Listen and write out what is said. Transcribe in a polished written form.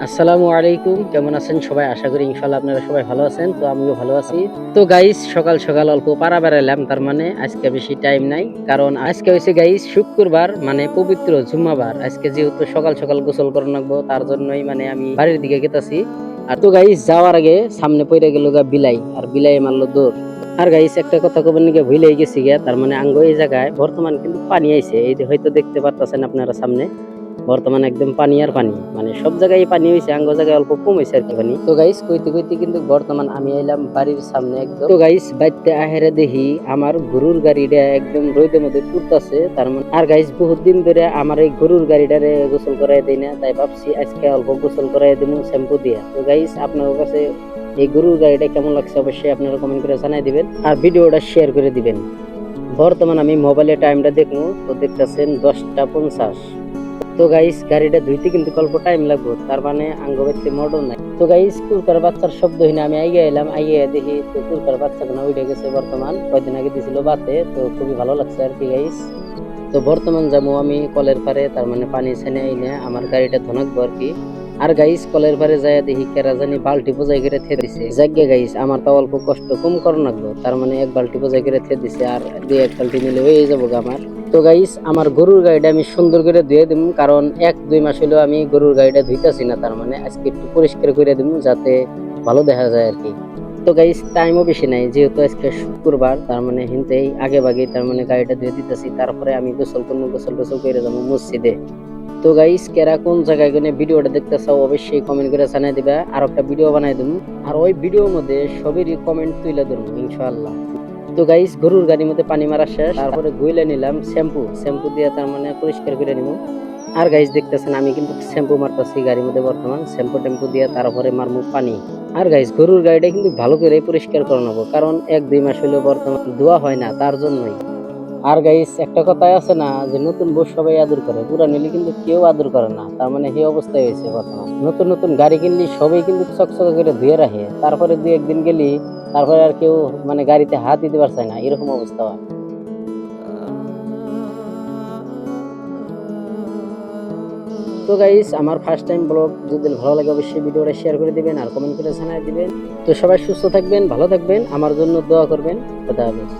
আসসালামু আলাইকুম, কেমন আছেন সবাই? আশা করি ইনশাআল্লাহ আপনারা সবাই ভালো আছেন। তো আমিও ভালো আছি। তো গাইস সকাল সকাল অল্প পাড়া বেড়াইলাম, তার মানে আজকে বেশি টাইম নাই। কারণ আজকে হইছে গাইস শুক্রবার, মানে পবিত্র জুম্মাবার। আজকে যেহেতু সকাল সকাল গোসল করা লাগবো, তার জন্যই মানে আমি বাড়ির দিকে গেতাছি। আর তো গাইস যাওয়ার আগে সামনে পড়ে গেল গা বিলাই, আর বিলাই মারলো দৌড়। আর গাইস একটা কথা কবেন নাকি ভুলেই গেছি গিয়া, তার মানে আঙ্গো এই জায়গায় বর্তমান কিন্তু পানি আইছে। এই যে হয়তো দেখতে পারতাছেন আপনারা সামনে বর্তমানে একদম পানি আর পানি, মানে সব জায়গায় পানি হয়েছে, আঙ্গ জায়গায় অল্প কম হয়েছে আর কি পানি। তো গাইস কইতে কইতে কিন্তু বর্তমান আমি এলাম বাড়ির সামনে একদম। তো গাইস বাইতে আহেরে দেখি আমার গরুর গাড়িটা একদম রোদের মধ্যে পুড়তাছে, তার মানে আর গাইস বহুত দিন ধরে আমার এই গরুর গাড়িটারে গোসল করাই দেই না, তাই ভাবছি আজকে অল্প গোসল করাই দেবো শ্যাম্পু দিয়া। তো গাইস আপনার কাছে এই গরুর গাড়িটা কেমন লাগছে অবশ্যই আপনারা কমেন্ট করে জানাই দিবেন, আর ভিডিওটা শেয়ার করে দিবেন। বর্তমান আমি মোবাইলে টাইমটা দেখবো, তো দেখতেছেন 10টা 50। তো গাইস গাড়িটা ধুইতে কিন্তু অল্প টাইম লাগবে, তার মানে আঙ্গবাইতে মোটর নাই। তো গাইস কুরকার বাচ্চার শব্দ হইনা আমি আইগে এলাম, আইগে দেখি তো কুরকার বাচ্চা কোনা উঠে গেছে। বর্তমান কয়দিন আগে দিছিল বাতে, তো খুবই ভালো লাগছে আর কি গাইস। তো বর্তমান যাবো আমি কলের পারে, তার মানে পানি ছেনে আইনে আমার গাড়িটা ধনাকবো আর কি। আর গাইস কলের পারে যায় দেখি কেরা জানি বালতি বোঝাই করে থে দিছে। যাগ্গে গাইস আমার তো অল্প কষ্ট কম কর লাগবো, তার মানে এক বালতি বোঝাই করে থে দিছে, আর দুই এক বালতি নিলে হয়ে যাবো আমার। তো গাইস আমার গরুর গাড়িটা আমি সুন্দর করে ধুয়ে দিব, কারণ 1-2 মাস হলেও আমি গরুর গাড়িটা ধুইতাছি না, তার মানে আজকে একটু পরিষ্কার করে দিব যাতে ভালো দেখা যায় আর কি। তো গাইস টাইমও বেশি নাই, যেহেতু আজকে শুক্রবার, তার মানে হিনতেই আগে ভাগে তার মানে গাড়িটা ধুয়ে দিতেছি, তারপরে আমি গোসল করবো, গোসল টোসল করে যাবো মসজিদে। তো গাইস কেরা কোন জায়গায় গেলে ভিডিওটা দেখতে চাও অবশ্যই কমেন্ট করে জানাই দিবা, আর একটা ভিডিও বানাই দেবো, আর ওই ভিডিওর মধ্যে সবেরই কমেন্ট তুলে ধরবো ইনশাআল্লাহ। তো গাইস গরুর গাড়ির মধ্যে পানি মারা শেষ, তারপরে গুইলে নিলাম শ্যাম্পু, শ্যাম্পু দিয়ে তার মানে পরিষ্কার করে নিব। আর গাইস দেখতেছেন আমি কিন্তু শ্যাম্পু মারতাছি গাড়ির মধ্যে, বর্তমান শ্যাম্পু ট্যাম্পু দিয়ে তারপরে মারমু পানি। আর গাইস গরুর গাড়িটা কিন্তু ভালো করে পরিষ্কার করে নেবো, কারণ 1-2 মাস হলেও বর্তমান ধোয়া হয় না, তার জন্যই। আর গাইস একটা কথাই আছে না যে নতুন বউ সবাই আদর করে, পুরান হলে কিন্তু কেউ আদর করে না, তার মানে এই অবস্থায় হয়েছে বর্তমান। নতুন নতুন গাড়ি কিনলি সবাই কিন্তু চকচকে করে ধুয়ে রাখে, তারপরে 2-1 দিন গেলি তারপরে আর কেউ মানে গাড়িতে হাত দিতে পারছে না, এরকম অবস্থা হয়। তো গাইস আমার ফার্স্ট টাইম ব্লগ যদি ভালো লাগে অবশ্যই ভিডিওটা শেয়ার করে দিবেন, আর কমেন্ট করে জানাই দিবেন। তো সবাই সুস্থ থাকবেন, ভালো থাকবেন, আমার জন্য দোয়া করবেন। খোদা হাফেজ।